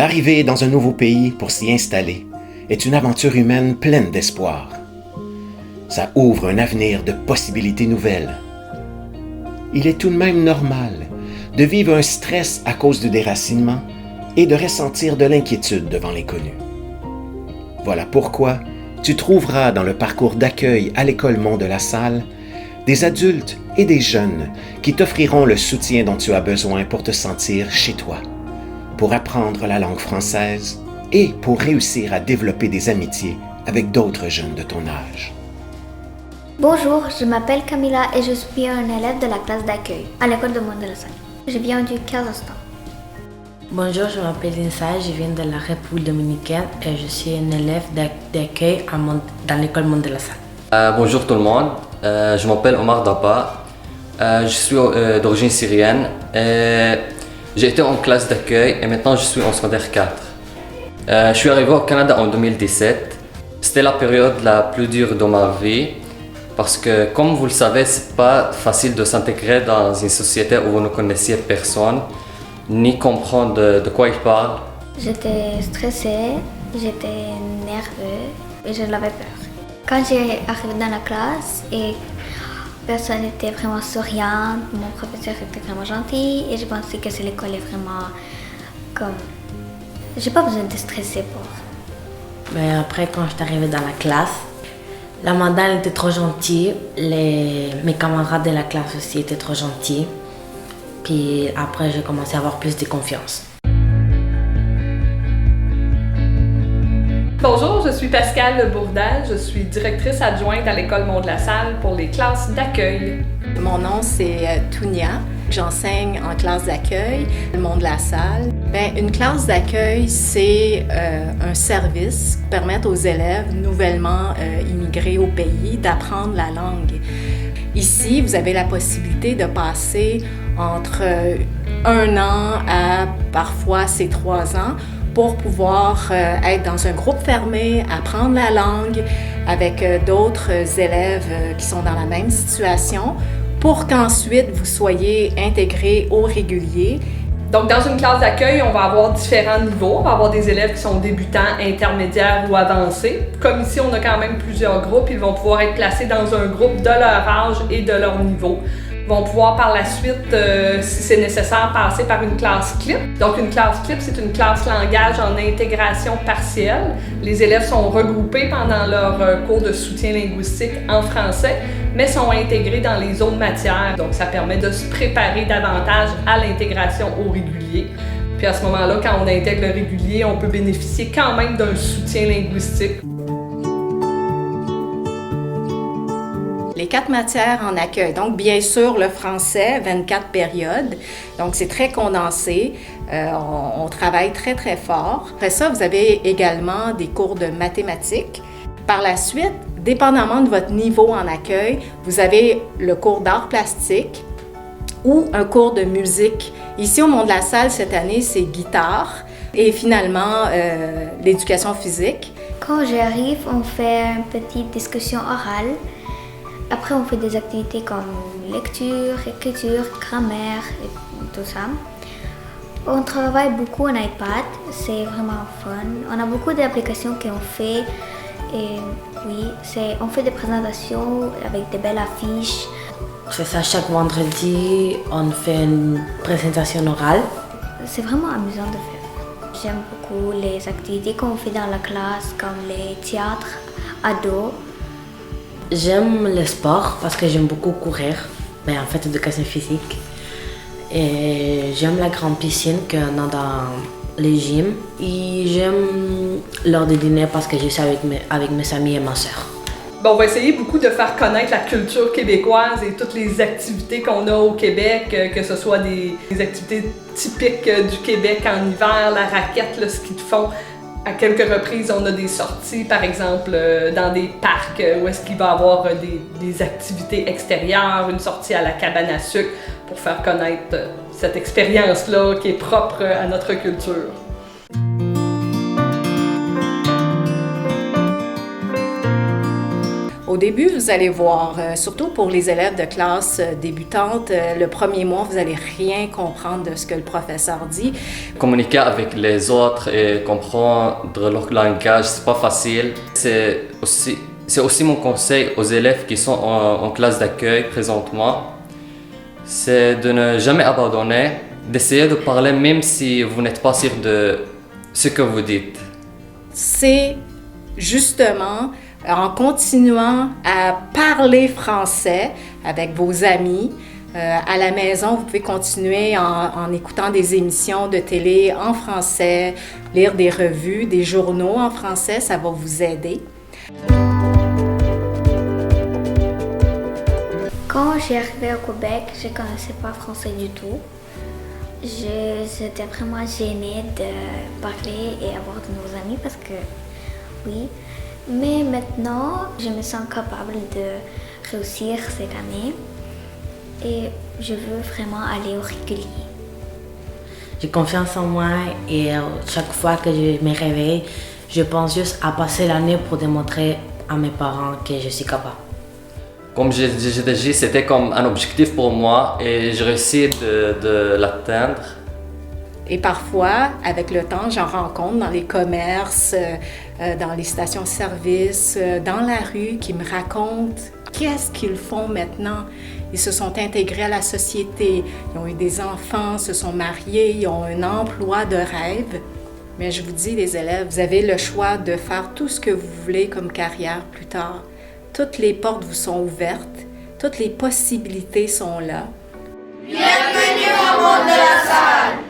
Arriver dans un nouveau pays pour s'y installer est une aventure humaine pleine d'espoir. Ça ouvre un avenir de possibilités nouvelles. Il est tout de même normal de vivre un stress à cause du déracinement et de ressentir de l'inquiétude devant l'inconnu. Voilà pourquoi tu trouveras dans le parcours d'accueil à l'École Mont de la Salle des adultes et des jeunes qui t'offriront le soutien dont tu as besoin pour te sentir chez toi, pour apprendre la langue française et pour réussir à développer des amitiés avec d'autres jeunes de ton âge. Bonjour, je m'appelle Camilla et je suis un élève de la classe d'accueil à l'école de Mont de la Salle. Je viens du Kazakhstan. Bonjour, je m'appelle Insa, je viens de la République dominicaine et je suis un élève d'accueil dans l'école Mont de la Salle. Bonjour tout le monde, je m'appelle Omar Dapa, je suis d'origine syrienne et j'ai été en classe d'accueil et maintenant je suis en secondaire 4. Je suis arrivé au Canada en 2017. C'était la période la plus dure de ma vie parce que, comme vous le savez, c'est pas facile de s'intégrer dans une société où vous ne connaissiez personne ni comprendre de quoi ils parlent. J'étais stressée, j'étais nerveuse et je l'avais peur. Quand j'ai arrivé dans la classe et personne n'était vraiment souriante, mon professeur était vraiment gentil et je pensais que l'école est vraiment comme... J'ai pas besoin de stresser pour... Mais après, quand je suis arrivée dans la classe, la madame était trop gentille, mes camarades de la classe aussi étaient trop gentils. Puis après, j'ai commencé à avoir plus de confiance. Bonjour, je suis Pascale Bourdal, je suis directrice adjointe à l'École Mont de la Salle pour les classes d'accueil. Mon nom, c'est Tounia. J'enseigne en classe d'accueil, le Mont de la Salle. Une classe d'accueil, c'est un service qui permet aux élèves nouvellement immigrés au pays d'apprendre la langue. Ici, vous avez la possibilité de passer entre 1 an à parfois c'est 3 ans pour pouvoir être dans un groupe fermé, apprendre la langue avec d'autres élèves qui sont dans la même situation pour qu'ensuite vous soyez intégrés au régulier. Donc, dans une classe d'accueil, on va avoir différents niveaux. On va avoir des élèves qui sont débutants, intermédiaires ou avancés. Comme ici, on a quand même plusieurs groupes. Ils vont pouvoir être placés dans un groupe de leur âge et de leur niveau. Ils vont pouvoir par la suite, si c'est nécessaire, passer par une classe CLIP. Donc, une classe CLIP, c'est une classe langage en intégration partielle. Les élèves sont regroupés pendant leur cours de soutien linguistique en français, mais sont intégrés dans les autres matières. Donc, ça permet de se préparer davantage à l'intégration au régulier. Puis à ce moment-là, quand on intègre le régulier, on peut bénéficier quand même d'un soutien linguistique. Les 4 matières en accueil. Donc, bien sûr, le français, 24 périodes. Donc, c'est très condensé. On travaille très, très fort. Après ça, vous avez également des cours de mathématiques. Par la suite, dépendamment de votre niveau en accueil, vous avez le cours d'art plastique ou un cours de musique. Ici, au Mont de la Salle, cette année, c'est guitare et finalement, l'éducation physique. Quand j'arrive, on fait une petite discussion orale. Après, on fait des activités comme lecture, écriture, grammaire et tout ça. On travaille beaucoup en iPad, c'est vraiment fun. On a beaucoup d'applications qu'on fait. Et oui, on fait des présentations avec des belles affiches. C'est ça, chaque vendredi, on fait une présentation orale. C'est vraiment amusant de faire. J'aime beaucoup les activités qu'on fait dans la classe, comme les théâtres ados. J'aime le sport parce que j'aime beaucoup courir, mais en fait, éducation physique. Et j'aime la grande piscine qu'on a dans les gyms. Et j'aime l'heure de dîner parce que je suis avec mes amis et ma soeur. Bon, on va essayer beaucoup de faire connaître la culture québécoise et toutes les activités qu'on a au Québec, que ce soit des activités typiques du Québec en hiver, la raquette, le ski de fond. À quelques reprises, on a des sorties, par exemple, dans des parcs où est-ce qu'il va y avoir des activités extérieures, une sortie à la cabane à sucre pour faire connaître cette expérience-là qui est propre à notre culture. Au début, vous allez voir, surtout pour les élèves de classe débutante, le premier mois, vous n'allez rien comprendre de ce que le professeur dit. Communiquer avec les autres et comprendre leur langage, c'est pas facile. C'est aussi mon conseil aux élèves qui sont en classe d'accueil présentement. C'est de ne jamais abandonner, d'essayer de parler même si vous n'êtes pas sûr de ce que vous dites. C'est justement en continuant à parler français avec vos amis. À la maison, vous pouvez continuer en écoutant des émissions de télé en français, lire des revues, des journaux en français, ça va vous aider. Quand j'ai arrivé au Québec, je ne connaissais pas français du tout. J'étais vraiment gênée de parler et avoir de nouveaux amis parce que, oui. Mais maintenant, je me sens capable de réussir cette année et je veux vraiment aller au régulier. J'ai confiance en moi et chaque fois que je me réveille, je pense juste à passer l'année pour démontrer à mes parents que je suis capable. Comme j'ai dit, c'était comme un objectif pour moi et j'ai réussi de l'atteindre. Et parfois, avec le temps, j'en rencontre dans les commerces, dans les stations-service, dans la rue, qui me racontent qu'est-ce qu'ils font maintenant. Ils se sont intégrés à la société, ils ont eu des enfants, se sont mariés, ils ont un emploi de rêve. Mais je vous dis, les élèves, vous avez le choix de faire tout ce que vous voulez comme carrière plus tard. Toutes les portes vous sont ouvertes, toutes les possibilités sont là. Bienvenue au monde de la salle!